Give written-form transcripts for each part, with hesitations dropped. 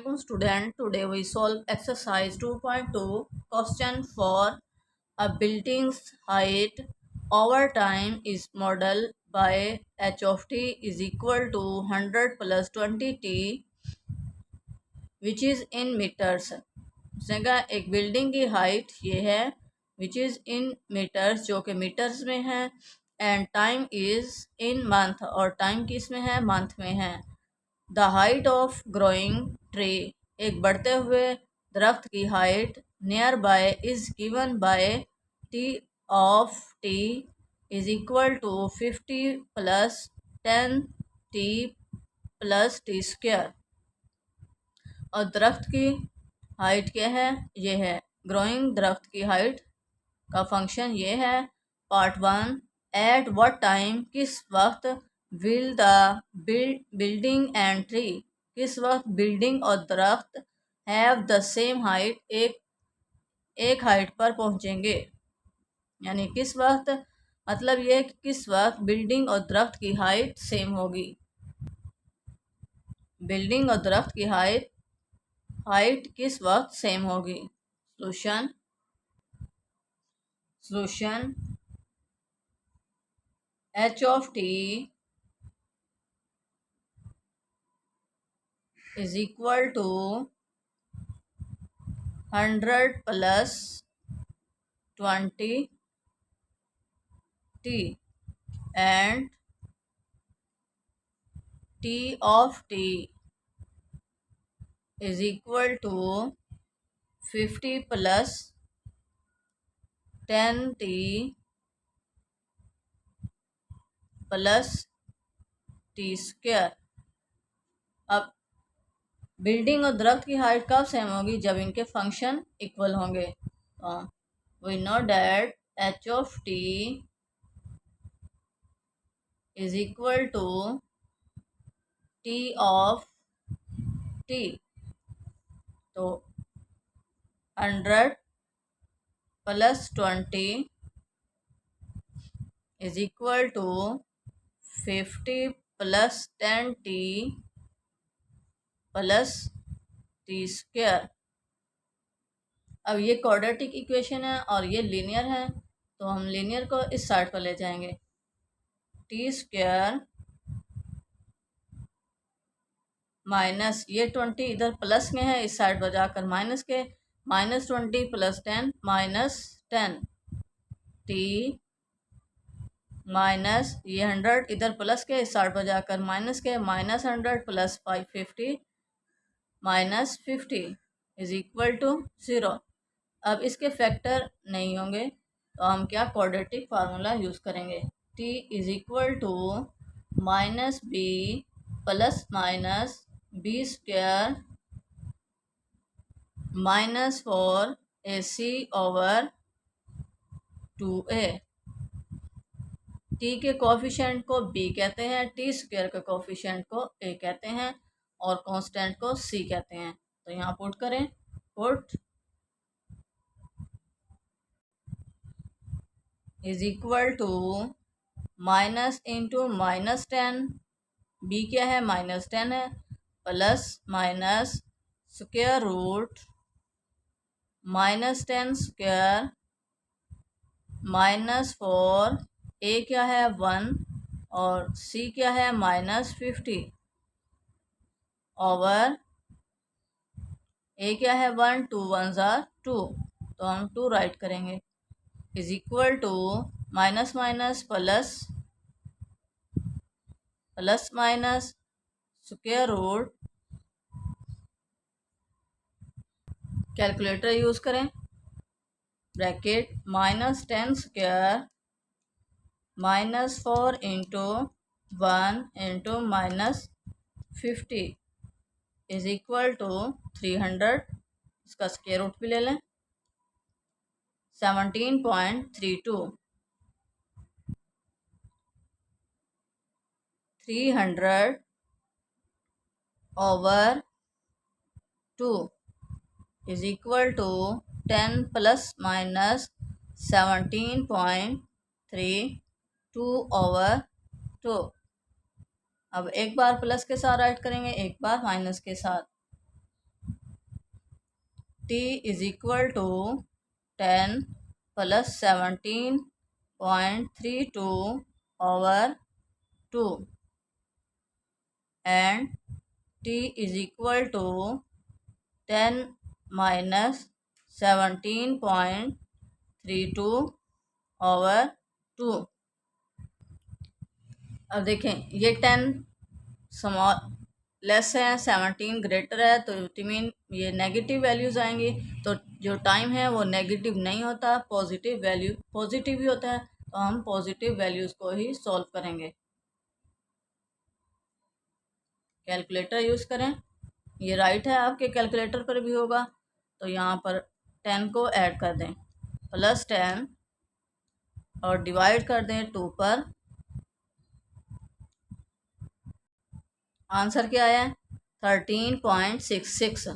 Assalamualaikum student. Today we solve exercise 2.2 question for a building's height over time is modeled by h of t is equal to 100 plus 20t which is in meters. जगह एक building की height ये है which is in metres जो कि metres में है and time is in month और टाइम किस में है मंथ में है। The height of growing tree एक बढ़ते हुए दरख्त की height nearby is given by t of t is equal to 50 plus 10 t plus t square. और दरख्त की हाइट क्या है, ये है ग्रोइंग दरख्त की हाइट का फंक्शन ये है। पार्ट 1 एट व्हाट टाइम किस वक्त will the building and tree किस वक्त बिल्डिंग और दरख्त हैव द सेम हाइट एक हाइट पर पहुंचेंगे। यानी किस वक्त मतलब ये कि किस वक्त बिल्डिंग और दरख्त की हाइट सेम होगी। बिल्डिंग और दरख्त की हाइट किस वक्त सेम होगी। Solution h of t is equal to 100 plus 20 t and t of t is equal to 50 plus 10t plus t square. अब बिल्डिंग और दरख्त की हाइट कब सेम होगी, जब इनके फंक्शन इक्वल होंगे। We know that h of t is equal to t of t। तो 100 plus 20 is equal to 50 plus 10t plus t square. अब ये क्वाड्रेटिक इक्वेशन है और ये लीनियर है, तो हम लीनियर को इस साइड पर ले जाएंगे। टी स्क्वायर माइनस ये 20 इधर प्लस में है, इस साइड पर जाकर माइनस के -20 प्लस 10 -10 टी माइनस ये 100 इधर प्लस के इस साइड पर जाकर माइनस के -100 प्लस 550 -50 इज इक्वल टू 0। अब इसके फैक्टर नहीं होंगे तो हम क्या क्वाड्रेटिक फार्मूला यूज़ करेंगे। t is equal to minus b plus minus b square -4 AC over 2a। t के कोफिशिएंट को b कहते हैं, टी स्क्वायर के कोफिशिएंट को a कहते हैं और कांस्टेंट को c कहते हैं। तो यहाँ पुट करें, put is equal to minus into -10 b क्या है -10 है plus minus square root -10 square -4 a क्या है 1 और c क्या है -50 ओवर a क्या है 1 2 1 2, तो हम 2 राइट करेंगे is equal to minus minus plus plus minus square root calculator use करें bracket -10 square -4 into 1 into -50 is equal to 300। इसका स्क्वायर रूट भी ले लें 17.32 300 over 2 is equal to 10 plus minus 17.32 over 2। अब एक बार प्लस के साथ राइट करेंगे, एक बार माइनस के साथ। t is equal to 10 plus 17.32 over 2 and t is equal to 10 minus 17.32 over 2। अब देखें ये 10 स्मॉल लेस है, 17 ग्रेटर है, तो इट मीन ये नेगेटिव वैल्यूज़ आएंगी। तो जो टाइम है वो नेगेटिव नहीं होता, पॉजिटिव वैल्यू पॉजिटिव ही होता है, तो हम पॉजिटिव वैल्यूज़ को ही सॉल्व करेंगे। कैलकुलेटर यूज़ करें, ये राइट है, आपके कैलकुलेटर पर भी होगा। तो यहाँ पर 10 को ऐड कर दें, प्लस 10 और डिवाइड कर दें 2 पर। आंसर क्या आया? 13.66।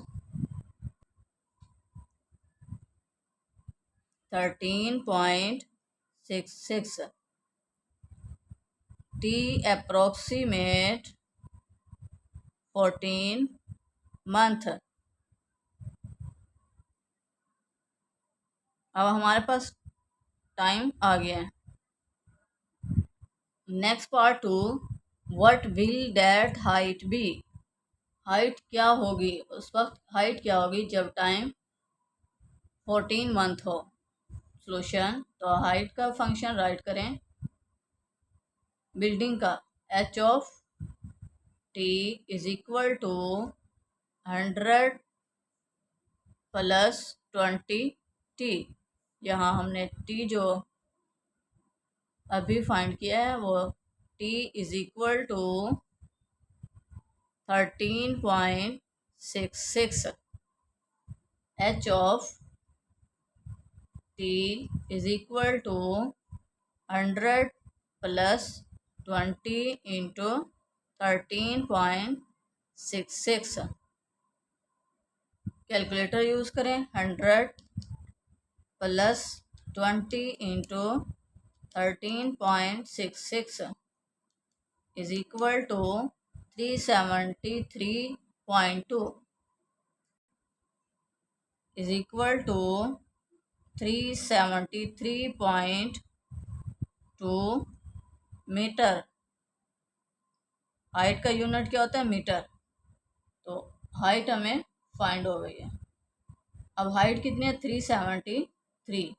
13.66 t approximate 14 month। अब हमारे पास टाइम आ गया है। Next part 2, what will that height be. Height क्या होगी, उस वक्त हाइट क्या होगी जब टाइम 14 मंथ हो। सॉल्यूशन, तो हाइट का फंक्शन राइट करें बिल्डिंग का, h of t is equal to 100 plus 20t। यहाँ हमने t जो अभी फाइंड किया है वो t is equal to 13.66। h of t is equal to 100 plus 20 into 13.66। Calculator use करें, 100 plus 20 into 13.66 is equal to 373.2 is equal to 373.2 metre. Height का unit क्या होता है? मीटर। तो हाइट हमें फाइंड हो गई है। अब हाइट कितनी है? 373।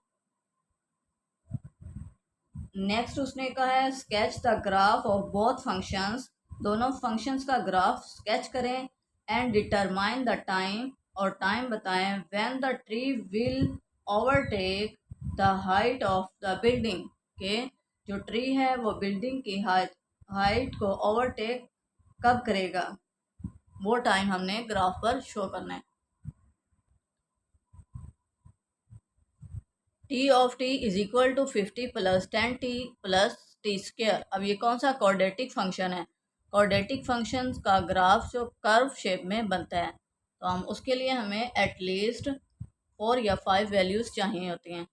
नेक्स्ट उसने कहा है sketch the graph of both functions. दोनों फंक्शंस का ग्राफ स्केच करें एंड डिटरमाइन द टाइम, और टाइम बताएं when the tree will overtake the height of the building. के जो ट्री है वो बिल्डिंग की हाइट को ओवरटेक कब करेगा, वो टाइम हमने ग्राफ पर शो करना है। t of t is equal to 50 plus 10t plus t square. अब ये कौन सा क्वाड्रेटिक फंक्शन है? क्वाड्रेटिक फंक्शन का ग्राफ जो कर्व शेप में बनता है, तो हम उसके लिए हमें एटलीस्ट 4 या 5 वैल्यूज़ चाहिए होती हैं।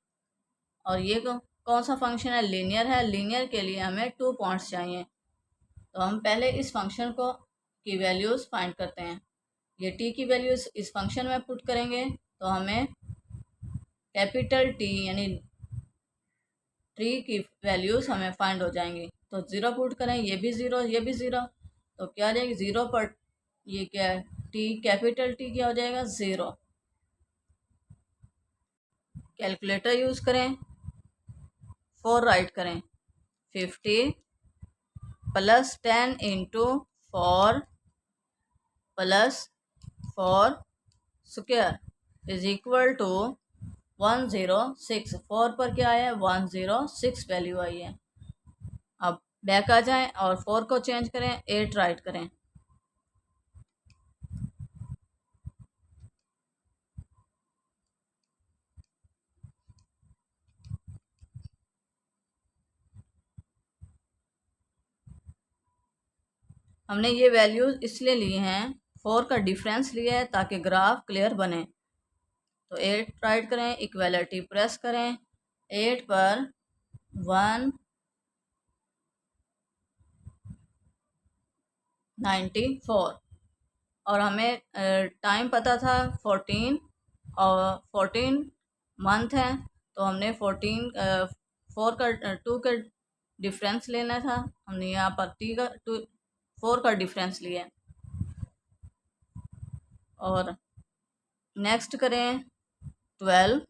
और ये कौन सा फंक्शन है? लीनियर है। लीनियर के लिए हमें 2 पॉइंट्स चाहिए। तो हम पहले इस फंक्शन को की वैल्यूज़ फाइंड करते हैं। ये t की वैल्यूज़ इस फंक्शन में पुट करेंगे तो हमें कैपिटल T यानी ट्री की वैल्यूज़ हमें फाइंड हो जाएंगी। तो ज़ीरो पुट करें, ये भी ज़ीरो, ये भी ज़ीरो, तो क्या आ जाएगी? ज़ीरो पर ये क्या है? टी कैपिटल T क्या हो जाएगा? ज़ीरो। कैलकुलेटर यूज़ करें, 4 राइट करें, 50 plus 10 into 4 plus 4 square is equal to 106। 4 पर क्या आया है? 106 वैल्यू आई है। अब बैक आ जाएं और 4 को चेंज करें, 8 राइट करें। हमने ये वैल्यूज इसलिए लिए हैं, 4 का डिफरेंस लिया है ताकि ग्राफ क्लियर बने। तो 8 राइट करें, इक्वलिटी प्रेस करें, 8 पर 194 और हमें टाइम पता था 14 और 14 मंथ हैं, तो हमने 14 4 का 2 का डिफरेंस लेना था। हमने यहाँ पर 3 का 4 का डिफरेंस लिया। और नेक्स्ट करें 12।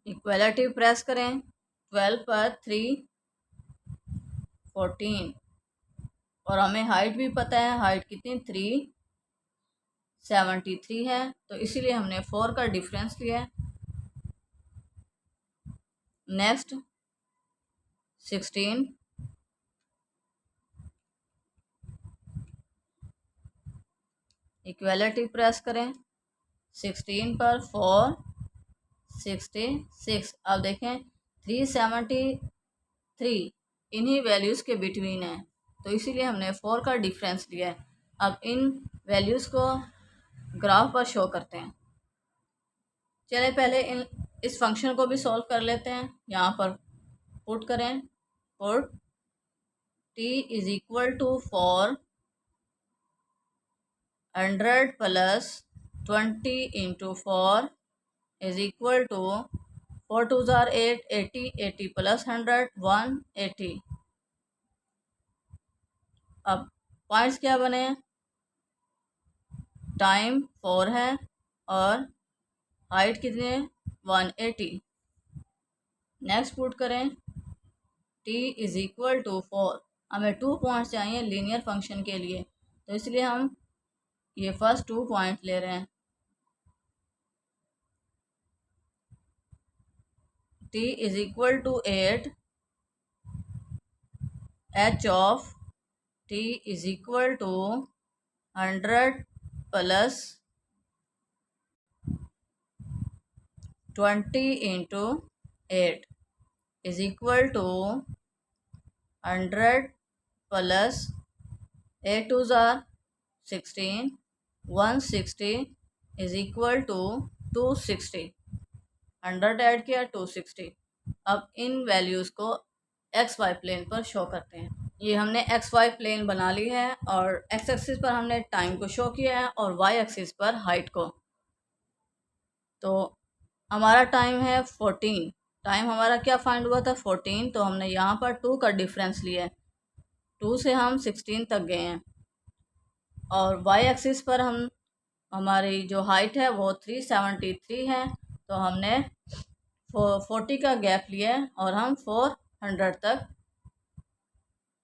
इक्वलिटी प्रेस करें, 12 पर 3 14, और हमें हाइट भी पता है, हाइट कितनी 373 है, तो इसीलिए हमने 4 का डिफरेंस लिया है। नेक्स्ट 16, इक्वलिटी प्रेस करें, 16 पर 4 66। अब देखें 373 इन्हीं वैल्यूज़ के बिटवीन है, तो इसीलिए हमने 4 का डिफरेंस लिया है। अब इन वैल्यूज़ को ग्राफ पर शो करते हैं। चलिए पहले इस फंक्शन को भी सॉल्व कर लेते हैं। यहाँ पर पुट करें, put t is equal to 400 plus 20 into 4 is equal to 4 2 ज़ार 8, 80, 80 प्लस 100 180। अब पॉइंट्स क्या बने, टाइम 4 है और हाइट कितनी है 180। नेक्स्ट पुट करें t इज इक्वल टू 4, हमें 2 पॉइंट्स चाहिए लीनियर फंक्शन के लिए, तो इसलिए हम ये फर्स्ट 2 पॉइंट ले रहे हैं। t is equal to 8, h of t is equal to 100 plus 20 into 8 is equal to 100 plus 8 2 ज़ार 16, 160 इज इक्वल टू 260। 100 ऐड किया 260। अब इन वैल्यूज़ को एक्स वाई प्लेन पर शो करते हैं। ये हमने एक्स वाई प्लेन बना ली है और एक्स एक्सिस पर हमने टाइम को शो किया है और वाई एक्सिस पर हाइट को। तो हमारा टाइम है 14, टाइम हमारा क्या फाइंड हुआ था 14, तो हमने यहाँ पर 2 का डिफरेंस लिया है, 2 से हम 16 तक गए हैं। और वाई एक्सिस पर हमारी जो हाइट है वो 373 है, तो हमने 40 का गैप लिया है और हम 400 तक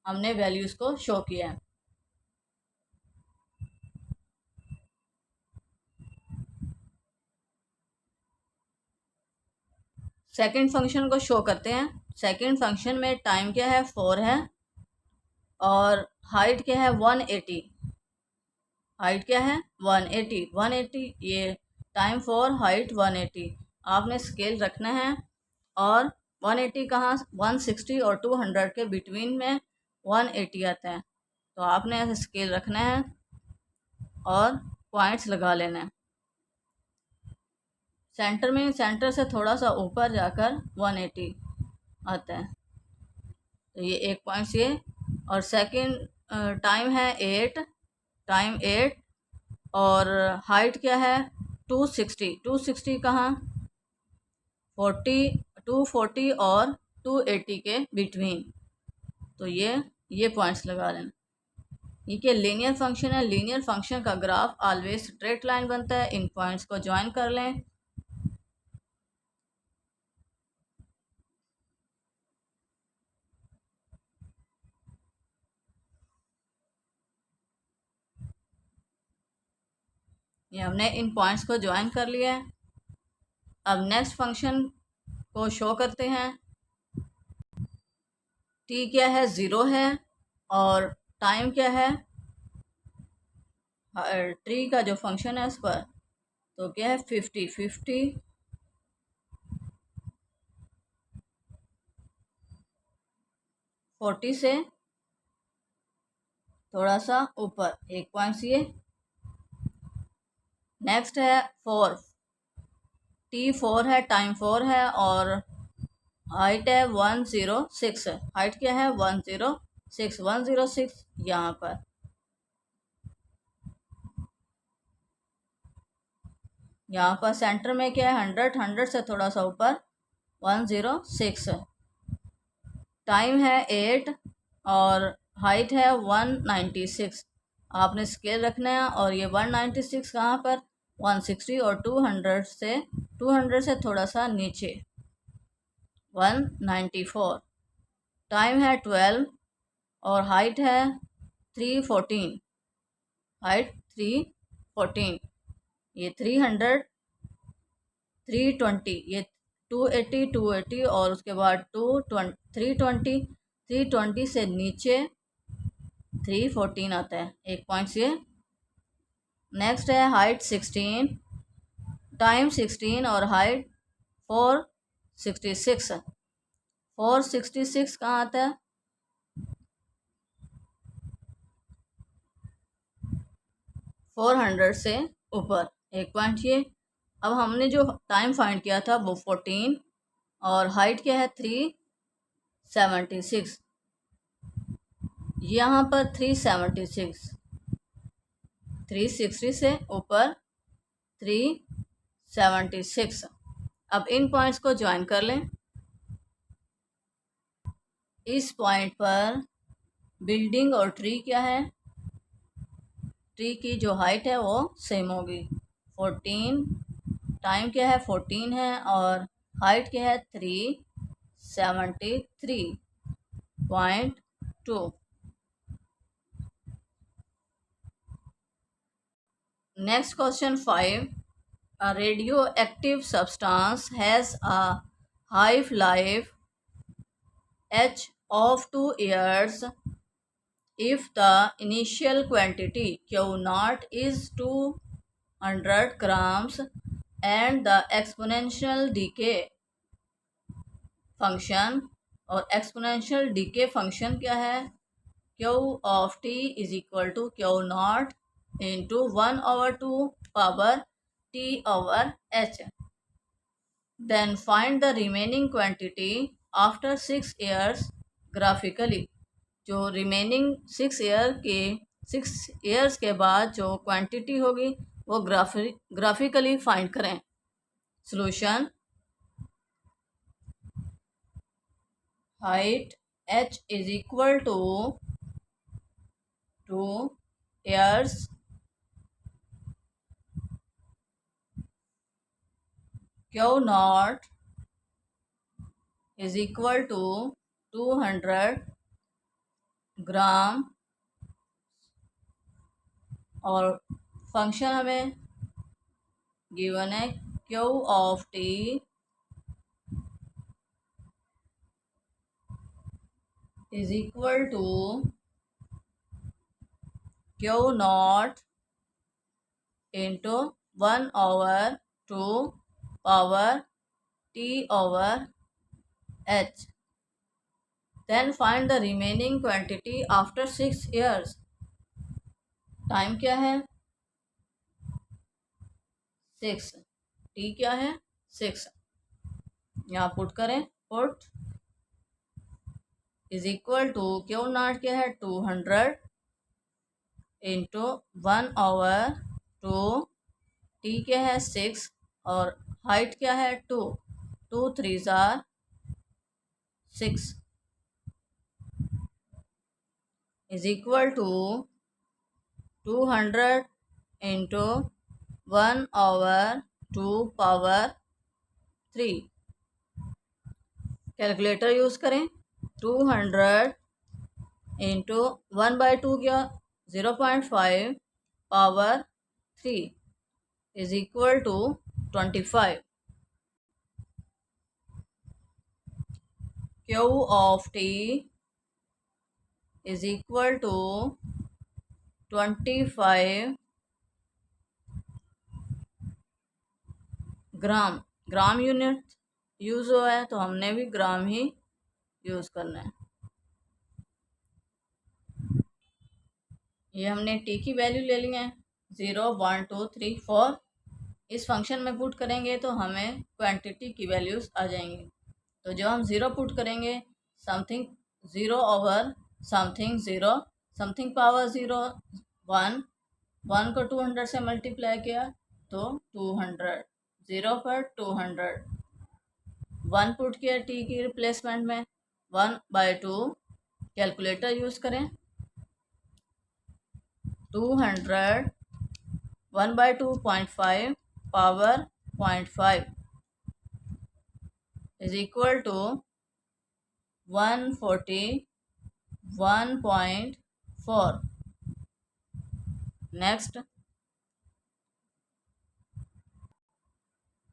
हमने वैल्यूज़ को शो किया है। सेकंड फंक्शन को शो करते हैं। सेकंड फंक्शन में टाइम क्या है 4 है और हाइट क्या है 180। हाइट क्या है 180, 180, ये टाइम 4 हाइट 180। आपने स्केल रखना है और 180 कहाँ 160 और 200 के बिटवीन में 180 आता है, तो आपने ऐसे स्केल रखना है और पॉइंट्स लगा लेना है। सेंटर में, सेंटर से थोड़ा सा ऊपर जाकर 180 आता है, तो ये एक पॉइंट्स ये। और सेकंड टाइम है 8, टाइम 8 और हाइट क्या है 260, 260 कहाँ 40, 240 और 280 के बिटवीन, तो ये पॉइंट्स लगा लेना। ये क्या लीनियर फंक्शन है, लीनियर फंक्शन का ग्राफ ऑलवेज स्ट्रेट लाइन बनता है। इन पॉइंट्स को ज्वाइन कर लें। ये हमने इन पॉइंट्स को ज्वाइन कर लिया है। अब नेक्स्ट फंक्शन को शो करते हैं। t क्या है 0 है और टाइम क्या है ट्री का जो फंक्शन है उस पर, तो क्या है 50, 50 40 से थोड़ा सा ऊपर एक पॉइंट ये। नेक्स्ट है 4, t 4 है, टाइम 4 है और हाइट है 106, हाइट क्या है 106, 106 यहाँ पर। यहाँ पर सेंटर में क्या है 100, 100 से थोड़ा सा ऊपर 106। टाइम है 8 और हाइट है 196। आपने स्केल रखना है और ये 196 कहाँ पर 160 और 200 से थोड़ा सा नीचे 194। टाइम है 12 और हाइट है 314, हाइट 314। ये 300, 320, ये 280, 280 और उसके बाद 320, 320 से नीचे 314 आता है, एक पॉइंट ये। नेक्स्ट है हाइट 16, टाइम 16 और हाइट 466। 466 कहाँ आता है 400 से ऊपर, एक पॉइंट ये। अब हमने जो टाइम फाइंड किया था वो 14 और हाइट क्या है 376। यहाँ पर 376, 360 से ऊपर 376। अब इन पॉइंट्स को ज्वाइन कर लें। इस पॉइंट पर बिल्डिंग और ट्री क्या है, ट्री की जो हाइट है वो सेम होगी 14, टाइम क्या है 14 है और हाइट क्या है 373.2। Next question 5, a radioactive substance has a half life h of 2 years if the initial quantity q naught is 200 grams and the exponential decay function, और exponential decay function क्या है q of t is equal to q naught into 1/2 power t over h. Then find the remaining quantity after 6 years graphically. जो remaining 6 years के बाद जो quantity होगी वो graphically find करें। Solution, height h is equal to 2 years q naught is equal to 200 gram और function हमें given है q of t is equal to q nought into 1/2 power t over h. Then find the remaining quantity after 6 years. Time क्या है 6, t क्या है 6, यहाँ put करें, put is equal to q nought क्या है 200 इंटू 1/2, टी क्या है 6 और हाइट क्या है 2, 2 3 आर 6 is equal to 200 into 1/2 power 3। Calculator use करें, 200 इंटू 1/2 क्या 0.5 power 3 is equal to 25। Q of t is equal to 25 gram. Gram unit use हुआ है तो हमने भी ग्राम ही यूज़ करना है। ये हमने टी की वैल्यू ले ली है 0 1 2 3 4। इस फंक्शन में पुट करेंगे तो हमें क्वांटिटी की वैल्यूज़ आ जाएंगी। तो जब हम ज़ीरो पुट करेंगे, something zero over something zero, something power zero, one, one को 200 से मल्टीप्लाई किया तो 200, ज़ीरो पर 200, वन पुट किया टी की रिप्लेसमेंट में, 1/2, कैलकुलेटर यूज़ करें, 200 1/2 0.5 power 0.5 is equal to 141.4. Next,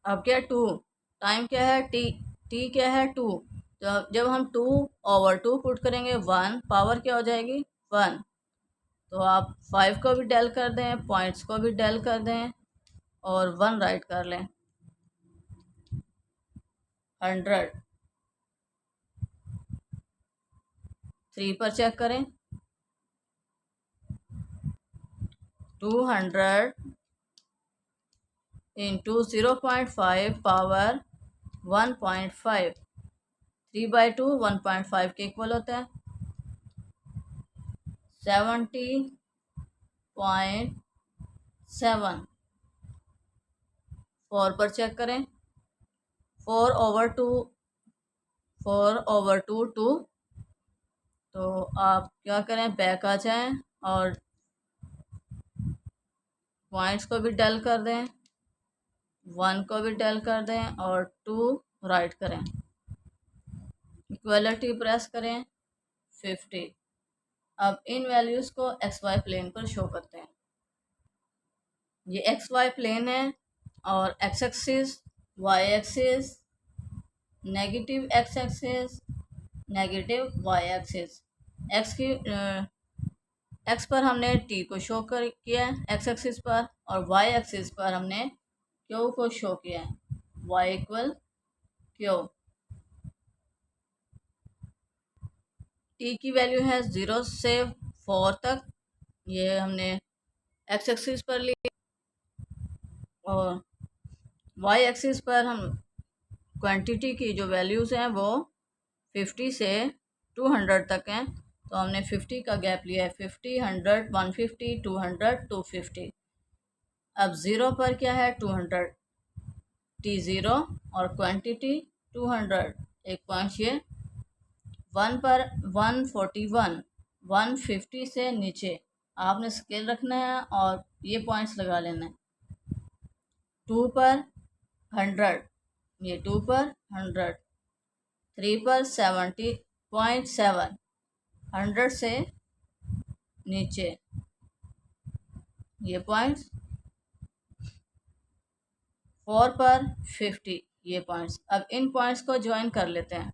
अब क्या, टू, टाइम क्या है, टी क्या है, टू, तो जब हम 2/2 पुट करेंगे, वन, पावर क्या हो जाएगी, वन, तो आप 5 को भी डेल कर दें, पॉइंट्स को भी डेल कर दें और 1 राइट कर लें, 100, 3 पर चेक करें, 200 इंटू 0.5 पावर 1.5, 3/2 1.5 के इक्वल होता है, 70.7, 4 पर चेक करें, 4/2, 4/2 2, तो आप क्या करें, बैक आ जाएं और पॉइंट्स को भी डेल कर दें, 1 को भी डेल कर दें और 2 राइट करें, इक्वलिटी प्रेस करें, 50। अब इन वैल्यूज़ को XY प्लेन पर शो करते हैं। ये XY प्लेन है और X axis, Y axis, negative X axis, negative Y axis, X पर हमने T को शो कर किया है X एक्सिस पर, और Y एक्सिस पर हमने Q को शो किया है, Y इक्वल Q। T की वैल्यू है 0 से 4 तक, ये हमने X एक्सिस पर ली, और Y एक्सिस पर हम क्वांटिटी की जो वैल्यूज़ हैं वो 50 से 200 तक हैं, तो हमने 50 का गैप लिया है, 50, 100, 150, 200, 250। अब ज़ीरो पर क्या है, 200, T ज़ीरो और क्वांटिटी 200, एक पॉइंट ये, 1 पर 141, 150 से नीचे आपने स्केल रखना है और ये पॉइंट्स लगा लेना है, 2 पर 100, ये 2 पर 100, 3 पर 70.7, 100 से नीचे ये पॉइंट्स, 4 पर 50 ये पॉइंट्स। अब इन पॉइंट्स को ज्वाइन कर लेते हैं,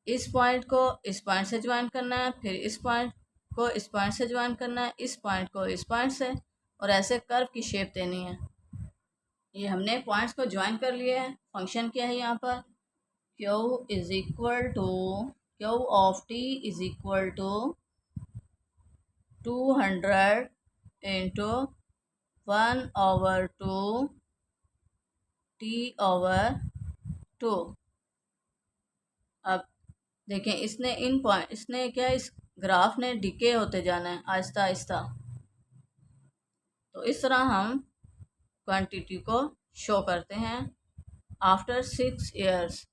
इस पॉइंट को इस पॉइंट से ज्वाइन करना है, फिर इस पॉइंट को इस पॉइंट से ज्वाइन करना है, इस पॉइंट को इस पॉइंट से, और ऐसे कर्व की शेप देनी है। ये हमने पॉइंट्स को ज्वाइन कर लिया है। फंक्शन क्या है यहाँ पर, Q is equal to, Q of T is equal to 200 into 1/2 T/2। अब देखें, इसने क्या, इस ग्राफ ने डिके होते जाना है आहिस्ता आहिस्ता, तो इस तरह हम क्वांटिटी को शो करते हैं आफ्टर 6 ईयर्स।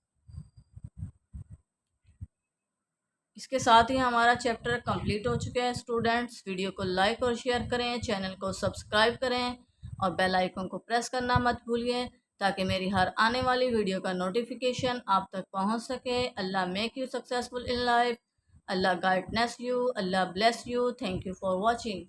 इसके साथ ही हमारा चैप्टर कंप्लीट हो चुका है स्टूडेंट्स। वीडियो को लाइक और शेयर करें, चैनल को सब्सक्राइब करें और बेल आइकन को प्रेस करना मत भूलिए, ताकि मेरी हर आने वाली वीडियो का नोटिफिकेशन आप तक पहुंच सके। Allah make you successful in life, Allah guidance you, Allah bless you. Thank you for watching.